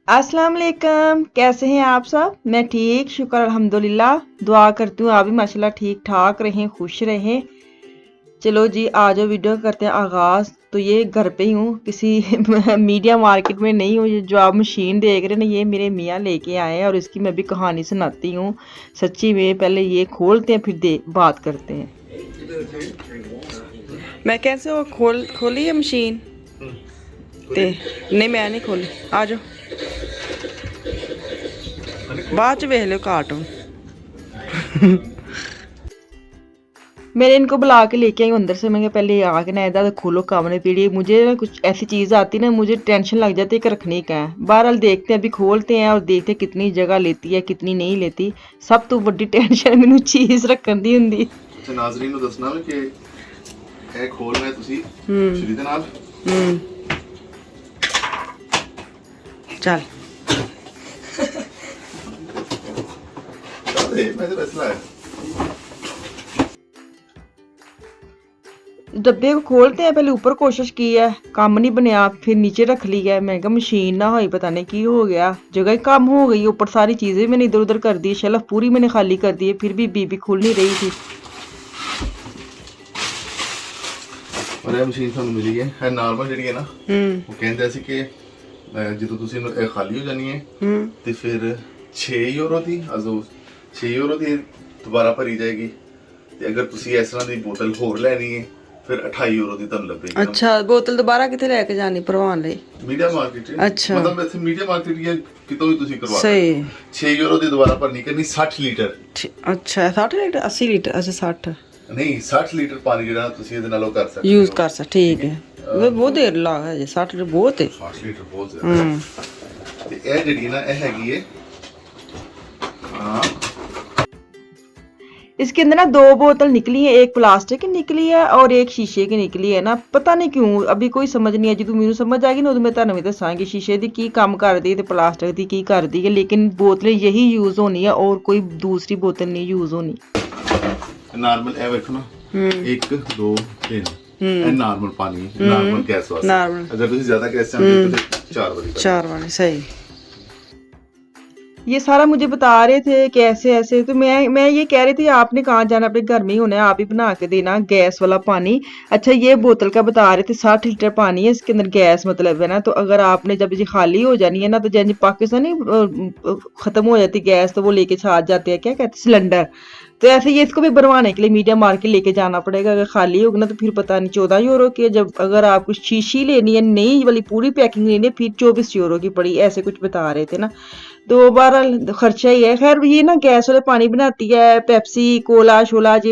अस्सलाम वालेकुम, कैसे हैं आप सब। मैं ठीक, शुक्र अल्हम्दुलिल्लाह। दुआ करती हूँ आप भी माशाल्लाह ठीक ठाक रहें, खुश रहें। चलो जी, आ जाओ, वीडियो करते हैं आगाज़। तो ये घर पे ही हूँ, किसी मीडिया मार्केट में नहीं हूँ। ये जो आप मशीन देख रहे हैं ना, ये मेरे मियाँ लेके आए हैं और इसकी मैं भी कहानी सुनाती हूँ। सच्ची में पहले ये खोलते हैं, फिर बात करते हैं। मैं कैसे वो खोली है मशीन ते नहीं, मैं नहीं खोली। आ जाओ, बाद च वेख लियो कार्टून। मैंने इनको बुला के लेके आई अंदर से। मैं पहले आके ना इधर खोलो कामने पीड़ी। मुझे ना कुछ ऐसी चीज़ आती ना, मुझे टेंशन लग जाती है कि रखने का है। बहरहाल देखते हैं, अभी खोलते हैं और देखते हैं कितनी जगह लेती है कितनी नहीं लेती। सब तो बड़ी टेंशन मैनू चीज़ रखन दी हुंदी। अच्छा नाज़रीन ਨੂੰ ਦੱਸਣਾ ਵੀ ਕਿ ਇਹ ਖੋਲਣਾ ਹੈ ਤੁਸੀਂ ਸ਼ੁਰੂ ਦੇ ਨਾਲ। चल मैं तो बस लाया डब्बे को खोलते हैं। पहले ऊपर कोशिश की है, काम नहीं बनया, फिर नीचे रख लिया है। मैं कहा मशीन ना हो, पता नहीं की हो गया, जगह ही कम हो गई। ऊपर सारी चीज़ें मैंने इधर उधर कर दी, शेल्फ पूरी मैंने खाली कर दी है, फिर भी बीबी खुल नहीं रही थी। और ये मशीन ਸਾਨੂੰ ਮਿਲੀ ਹੈ ਨਾਰਮਲ ਜਿਹੜੀ ਹੈ ਨਾ ਉਹ ਕਹਿੰਦੇ ਸੀ ਕਿ ਜਦੋਂ ਤੁਸੀਂ ਇਹ ਖਾਲੀ ਹੋ ਜਾਣੀ ਹੈ ਤੇ ਫਿਰ 6 ਯੂਰੋ ਦੀ ਅਜ਼ੋ 6 ਯੂਰੋ ਦੀ ਦੁਬਾਰਾ ਭਰੀ ਜਾਏਗੀ ਤੇ ਅਗਰ ਤੁਸੀਂ ਇਸ ਤਰ੍ਹਾਂ ਦੀ ਬੋਤਲ ਹੋਰ ਲੈਣੀ ਹੈ ਫਿਰ 28 ਯੂਰੋ ਦੀ ਤੁਹਾਨੂੰ ਲੱਭੇਗੀ। अच्छा, बोतल दोबारा कितने लेके जानी भरवान ले? ਮੀਡੀਆ ਮਾਰਕੀਟ अच्छा, ਮਤਲਬ ਇੱਥੇ ਮੀਡੀਆ ਮਾਰਕੀਟ ਜਾਂ ਕਿਤੋਂ ਵੀ ਤੁਸੀਂ ਕਰਵਾ सही। 6 ਯੂਰੋ ਦੀ ਦੁਬਾਰਾ ਭਰਨੀ ਕਰਨੀ 60 ਲੀਟਰ। अच्छा, 60 लीटर 80 लीटर? अच्छा 60 ਨਹੀਂ 60 ਲੀਟਰ ਪਾਣੀ ਜਿਹੜਾ ਤੁਸੀਂ ਇਹਦੇ ਨਾਲੋਂ ਕਰ ਸਕਦੇ यूज कर सकते। ठीक है, वो बहुत देर लगा है। 60 लीटर बहुत है। 60 ਲੀਟਰ ਬਹੁਤ ਜ਼ਿਆਦਾ ਹੈ। ਤੇ ਇਹ ਜਿਹੜੀ ਨਾ ਇਹ ਹੈਗੀ ਹੈ ਹਾਂ इसके अंदर ना 2 बोतल निकली है, एक प्लास्टिक की निकली है और एक शीशे की निकली है ना। पता नहीं क्यों अभी कोई समझ नहीं है। जो मैनू समझ आ गई ना, मैं तुहानू भी दसांगी शीशे दी की काम करदी ते प्लास्टिक दी की करदी है। लेकिन बोतलें यही यूज होनी है और कोई दूसरी बोतल नहीं यूज होनी। नार्मल ए देखो ना 1 2 3 ਇਹ ਨਾਰਮਲ ਪਾਣੀ ਨਾਰਮਲ ਗੈਸ ਵਾਸਤੇ। नॉर्मल अगर ਤੁਸੀਂ ਜ਼ਿਆਦਾ ਗੈਸ ਚਾਹੁੰਦੇ ਹੋ तो 4 ਵਾਰੀ 4 वाली सही। ये सारा मुझे बता रहे थे कैसे ऐसे। तो मैं ये कह रही थी आपने कहाँ जाना, अपने घर में ही होना है, आप ही बना के देना गैस वाला पानी। अच्छा, ये बोतल का बता रहे थे 60 लीटर पानी है इसके अंदर, गैस मतलब है ना। तो अगर आपने जब ये खाली हो जानी है ना, तो जैसे पाकिस्तानी खत्म हो जाती गैस तो वो लेके साथ जाते हैं, क्या कहते हैं, सिलेंडर। तो ऐसे ये इसको भी भरवाने के लिए मीडिया मार्केट लेके जाना पड़ेगा। अगर खाली होगी ना तो फिर पता नहीं 14 यूरो की। जब अगर आपको शीशी लेनी है नई वाली पूरी पैकिंग लेनी है फिर 24 यूरो की पड़ी, ऐसे कुछ बता रहे थे ना। तो बहरहाल खर्चा ही है। खैर ये ना गैस वाले पानी बनाती है, पेप्सी कोला शोला जी,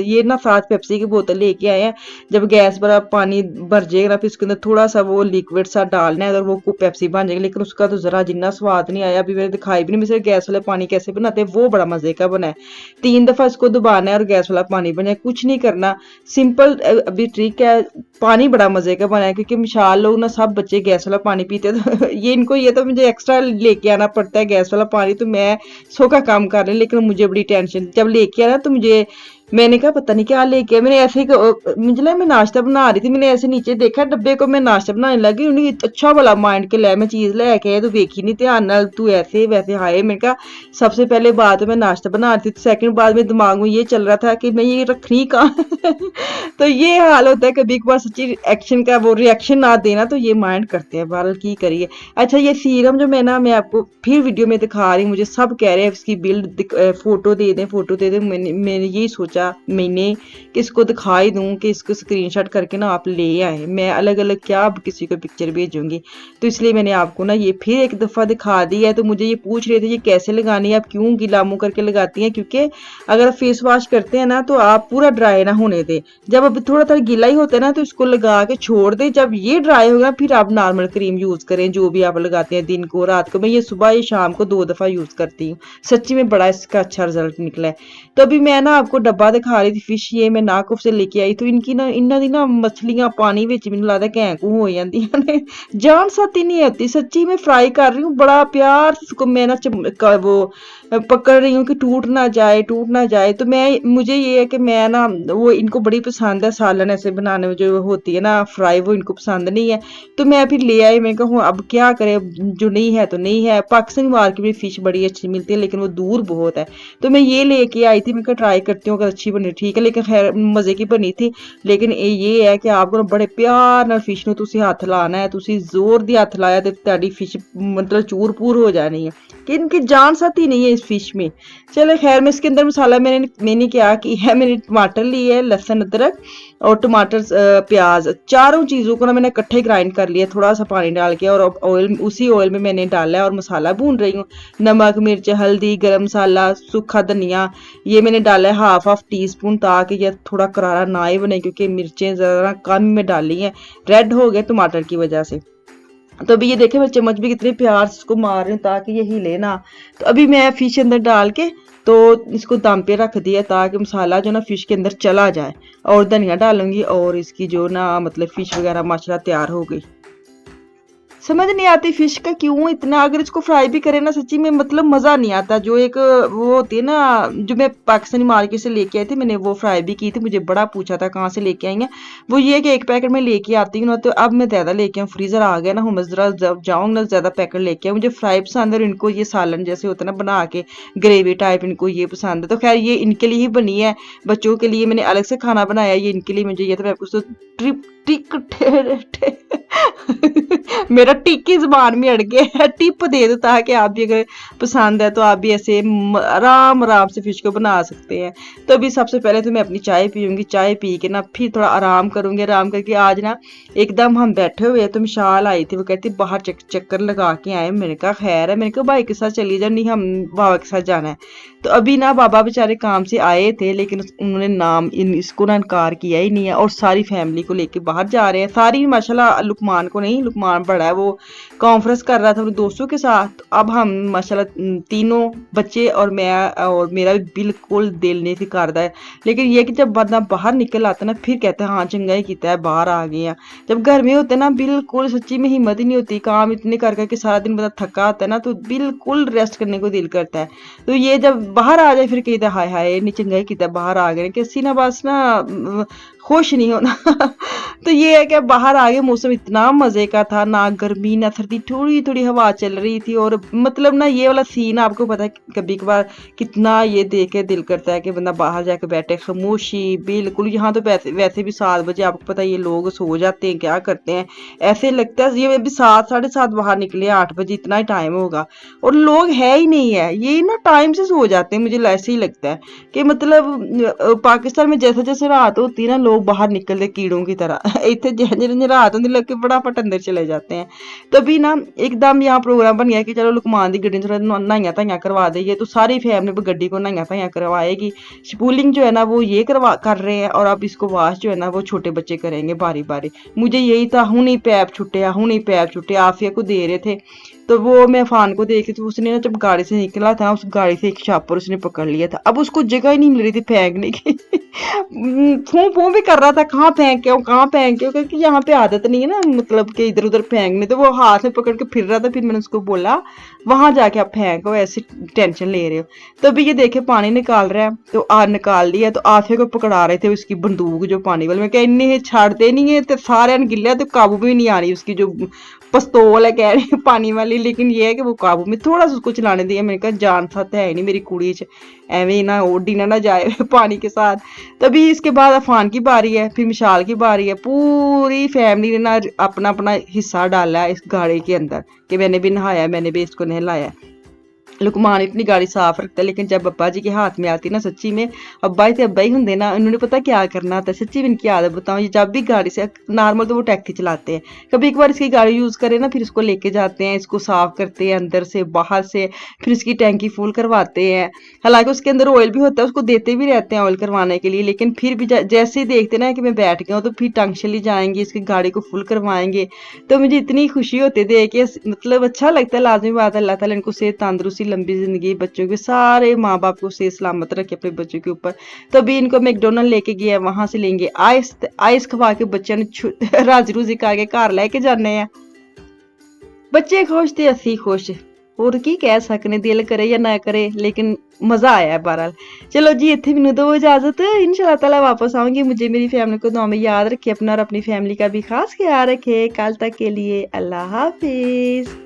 ये ना 7 पेप्सी की बोतल लेके आए हैं। जब गैस पर पानी भर जाएगा ना, फिर उसके अंदर थोड़ा सा वो लिक्विड सा डालना है और वो पेप्सी बन जाएगी। लेकिन उसका तो जरा जितना स्वाद नहीं आया। अभी मैंने दिखाई भी नहीं मुझे गैस वाले पानी कैसे बनाते हैं, वो बड़ा मजे का बना है। 3 दफा इसको दबाना है और गैस वाला पानी बना है। कुछ नहीं करना, सिंपल अभी ट्रिक है। पानी बड़ा मजे का बना है क्योंकि मिशाल लोग ना सब बच्चे गैस वाला पानी पीते हैं। तो ये इनको ये तो मुझे एक्स्ट्रा लेके आना पड़ता है गैस वाला पानी। तो मैं सो का काम कर रही, लेकिन मुझे बड़ी टेंशन जब लेके आना। तो मुझे मैंने कहा पता नहीं क्या लेके, मैंने ऐसे ही मुझे ना, मैं नाश्ता बना रही थी, मैंने ऐसे नीचे देखा डब्बे को, मैं नाश्ता बनाने लगी। उन्हें अच्छा वाला माइंड के ले मैं चीज़ लेके आया तो देखी नहीं ध्यान नाल, तू ऐसे वैसे हाय। मैंने कहा सबसे पहले बात मैं नाश्ता बना रही थी, सेकंड बात में दिमाग में ये चल रहा था कि मैं ये रखनी कहाँ। तो ये हाल होता है कभी कभार सच्ची एक्शन का वो रिएक्शन ना देना, तो ये माइंड करते हैं। बहरहाल की करिए। अच्छा, ये सीरम जो मैं आपको फिर वीडियो में दिखा रही हूँ, मुझे सब कह रहे हैं इसकी बिल फोटो दे दें, फोटो दे दें। मैंने यही सोचा मैंने कि इसको दिखाई दूं कि इसको स्क्रीनशॉट करके ना आप ले आए। मैं अलग अलग क्या अब किसी को पिक्चर भेजूंगी, तो इसलिए मैंने आपको ना ये फिर एक दफ़ा दिखा दी है। तो मुझे ये पूछ रहे थे ये कैसे लगानी है, आप क्यों गीला मुँह करके लगाती हैं? क्योंकि अगर फेस वॉश करते हैं ना तो आप पूरा ड्राई ना होने दें। जब अब थोड़ा थोड़ा गीला ही होता है ना तो इसको लगा के छोड़ दें। जब ये ड्राई होगा फिर आप नॉर्मल क्रीम यूज़ करें, जो भी आप लगाते हैं दिन को रात को। मैं ये सुबह या शाम को 2 दफ़ा यूज़ करती हूँ। सच्ची में बड़ा इसका अच्छा रिजल्ट निकला है। तो अभी मैं ना आपको डब्बा दिखा रही थी फिश, ये मैं नाकुफ से लेके आई। तो इनकी ना इन्हों दी ना मछलियां पानी विच मैनूं लगदा घैं-घूं हो जांदियां ने, जान साथी नहीं होती। सच्ची मैं फ्राई कर रही हूँ बड़ा प्यार से इसको। मैं ना वो पकड़ रही हूँ कि टूट ना जाए, टूट ना जाए। तो मुझे ये है कि मैं ना, वो इनको बड़ी पसंद है सालन ऐसे बनाने में जो होती है ना फ्राई, वो इनको पसंद नहीं है। तो मैं फिर ले आई, मैं कहूँ अब क्या करें, जो नहीं है तो नहीं है। पाकिस्तानी मार्केट में फिश बड़ी अच्छी मिलती है लेकिन वो दूर बहुत है। तो मैं ये लेके आई थी, मैं कहा ट्राई करती हूँ अगर अच्छी बनी ठीक है, लेकिन खैर मजे की बनी थी। लेकिन ये है कि आपको ना बड़े प्यार ਨਾਲ ਫਿਸ਼ ਨੂੰ ਤੁਸੀਂ ਹੱਥ ਲਾਣਾ ਹੈ, ਤੁਸੀਂ ਜ਼ੋਰ ਦੀ ਹੱਥ ਲਾਇਆ ਤੇ ਤੁਹਾਡੀ ਫਿਸ਼ मतलब चूर पूर हो जानी है, कि इनकी जान साथी नहीं है इस फिश में। चले खैर, मैं इसके अंदर मसाला मैंने क्या की है, मैंने टमाटर लिए है, लहसुन अदरक और टमाटर प्याज, चारों चीज़ों को ना मैंने इकट्ठे ग्राइंड कर लिया थोड़ा सा पानी डाल के, और ऑयल उसी ऑयल में मैंने डाला है और मसाला भून रही हूँ। नमक, मिर्च, हल्दी, गरम मसाला, सूखा धनिया, ये मैंने डाला है हाफ टी स्पून, ताकि ये थोड़ा करारा ना ही बने, क्योंकि मिर्चें ज़रा कम में डाली हैं, रेड हो गए टमाटर की वजह से। तो अभी ये देखे मैं चम्मच भी कितने प्यार से इसको मार रही हूँ ताकि ये हिले ना। तो अभी मैं फिश अंदर डाल के तो इसको दम पे रख दिया ताकि मसाला जो ना फिश के अंदर चला जाए, और धनिया डालूंगी और इसकी जो ना मतलब फिश वगैरह माशाल्लाह तैयार हो गई। समझ नहीं आती फिश का क्यों इतना, अगर इसको फ्राई भी करें ना सच्ची में मतलब मज़ा नहीं आता। जो एक वो होती है ना, जो मैं पाकिस्तानी मार्केट से लेके आई थी, मैंने वो फ्राई भी की थी, मुझे बड़ा पूछा था कहाँ से लेके आई हैं। वो ये कि एक पैकेट में लेके आती हूँ ना, तो अब मैं ज़्यादा लेके आऊँ, फ्रीज़र आ गया ना, हूँ मैं ज़रा जब जाऊँगी ना ज़्यादा पैकेट लेके आऊँ। मुझे फ्राई पसंद है और इनको ये सालन जैसे होता है ना बना के ग्रेवी टाइप, इनको ये पसंद है। तो खैर ये इनके लिए ही बनी है, बच्चों के लिए मैंने अलग से खाना बनाया, ये इनके लिए मुझे ये तो मैं कुछ ट्रिप टिक मेरा टिक की जुबान में अड़ गया है, टिप दे दो ताकि आप भी अगर पसंद है तो आप भी ऐसे आराम आराम से फिश को बना सकते हैं। तो अभी सबसे पहले तो मैं अपनी चाय पीऊंगी, चाय पी के ना फिर थोड़ा आराम करूंगी। आराम करके आज ना एकदम हम बैठे हुए तो मिशाल आई थी, वो कहती बाहर चक्कर लगा के आए। मैंने कहा खैर है, मैंने कहा भाई के साथ चली जाओ, नहीं हम बाबा के साथ जाना है। तो अभी ना बाबा बेचारे काम से आए थे, लेकिन उन्होंने इसको ना इनकार किया ही नहीं है, और सारी फैमिली को लेके बाहर जा रहे हैं सारी माशाल्लाह। लुकमान को नहीं, लुकमान बड़ा है, वो कॉन्फ्रेंस कर रहा था अपने दोस्तों के साथ। अब हम माशाल्लाह तीनों बच्चे और मैं, और मेरा भी बिल्कुल दिल नहीं थी करता है। लेकिन ये कि जब बंदा बाहर निकल आता ना फिर कहता है हाँ चंगा ही किया है बाहर आ गए हैं। जब घर में होते ना बिल्कुल सच्ची में हिम्मत ही नहीं होती, काम इतने कर करके सारा दिन बंदा थका आता है ना, तो बिल्कुल रेस्ट करने को दिल करता है। तो ये जब बाहर आ जाए फिर कहता है हाय हाय नहीं चंगा ही किया बाहर आ गए, किसी ना बस ना खुश नहीं होना। तो ये है कि बाहर आगे मौसम इतना मजे का था, ना गर्मी ना सर्दी, थोड़ी थोड़ी हवा चल रही थी, और मतलब ना ये वाला सीन आपको पता है कभी कभार कितना ये देख के दिल करता है कि बंदा बाहर जाके बैठे, खामोशी बिल्कुल। यहाँ तो वैसे भी 7 बजे आपको पता है ये लोग सो जाते हैं, क्या करते हैं, ऐसे लगता है ये अभी 7 साढ़े 7 बाहर निकले, 8 बजे इतना ही टाइम होगा और लोग है ही नहीं है। ये ना टाइम से सो जाते हैं, मुझे ऐसे ही लगता है कि मतलब पाकिस्तान में जैसे जैसे रात होती है ना लोग बाहर निकलते कीड़ों की तरह। इतने जिन्हें रात होती लग के फटाफट अंदर चले जाते हैं। तो अभी ना एकदम यहाँ प्रोग्राम बन गया कि चलो लुकमान की गड्डी थोड़ा नहाइया धाइया करवा देंगे, तो सारी फैमिली गड्डी को नहाइया धाइया करवाएगी। स्पूलिंग जो है ना वो ये कर रहे हैं, और अब इसको वाश जो है ना वो छोटे बच्चे करेंगे बारी बारी। मुझे यही था, हूं ही पैप छुट्टे आफिया को दे रहे थे। तो वो मैं फान को देखी, तो उसने ना जब गाड़ी से निकला था उस गाड़ी से एक छापर उसने पकड़ लिया था। अब उसको जगह ही नहीं मिल रही थी फेंकने की। फूं फूं भी कर रहा था कहाँ फेंक के कहाँ फेंक के, क्योंकि यहाँ पे आदत नहीं है ना मतलब कि इधर उधर फेंकने। तो वो हाथ में पकड़ के फिर रहा था, फिर मैंने उसको बोला वहां जाके आप फेंको, ऐसी टेंशन ले रहे हो। तो अभी ये देखे पानी निकाल रहा है, तो निकाल लिया, तो आफे को पकड़ा रहे थे उसकी बंदूक जो पानी वाले। मैं कह इन्हें छाड़ते नहीं है, तो सारे ने गिल्ला, तो काबू भी नहीं आ रही उसकी जो पिस्तौल है कह रही है पानी वाली। लेकिन ये है कि वो काबू में, थोड़ा सा उसको चलाने दिया। मैंने कहा जान साथ है नहीं मेरी कुड़ी च, एवं ना ओडी ना जाए पानी के साथ। तभी इसके बाद अफान की बारी है, फिर मिशाल की बारी है। पूरी फैमिली ने ना अपना अपना हिस्सा डाला है इस गाड़ी के अंदर कि मैंने भी नहाया, मैंने भी इसको नहलाया। लुकमान इतनी गाड़ी साफ रखता है, लेकिन जब अब्बा जी के हाथ में आती ना सच्ची में अब्बा ही अब्बा ही होंगे ना, उन्होंने पता क्या करना आता है। सच्ची में इनकी आदत बताऊँ, ये जब भी गाड़ी से नॉर्मल तो वो टैक्सी चलाते हैं, कभी एक बार इसकी गाड़ी यूज़ करें ना फिर इसको लेके जाते हैं, इसको साफ करते हैं अंदर से बाहर से, फिर इसकी टैंकी फुल करवाते हैं। हालांकि उसके अंदर ऑयल भी होता है, उसको देते भी रहते हैं ऑयल करवाने के लिए, लेकिन फिर भी जैसे ही देखते ना कि मैं बैठ गया हूँ तो फिर टंग चली जाएंगे, इसकी गाड़ी को फुल करवाएंगे। तो मुझे इतनी खुशी होती देख के, मतलब अच्छा लगता है। लाजमी बात है, अल्लाह ताला इनको सेहत तंदुरुस्ती लंबी जिंदगी, बच्चों के सारे माँ बाप को सेहत सलामत रखे अपने बच्चों के ऊपर। तो अभी इनको मैकडोनल्ड लेके गया, वहां से लेंगे आइस, आइस खवा के बच्चों ने राजी रूजी करके घर लेके जाने हैं। बच्चे खुश थे, असी खुश। और की कह सकने, दिल करे या ना करे, लेकिन मजा आया है बहरहाल। चलो जी इत्थे मैनू दो इजाजत, इंशाल्लाह ताला वापस आऊंगी। मुझे मेरी फैमिली को दुआ में याद रखे अपना और अपनी फैमिली का भी खास ख्याल रखे। कल तक के लिए अल्लाह हाफिज।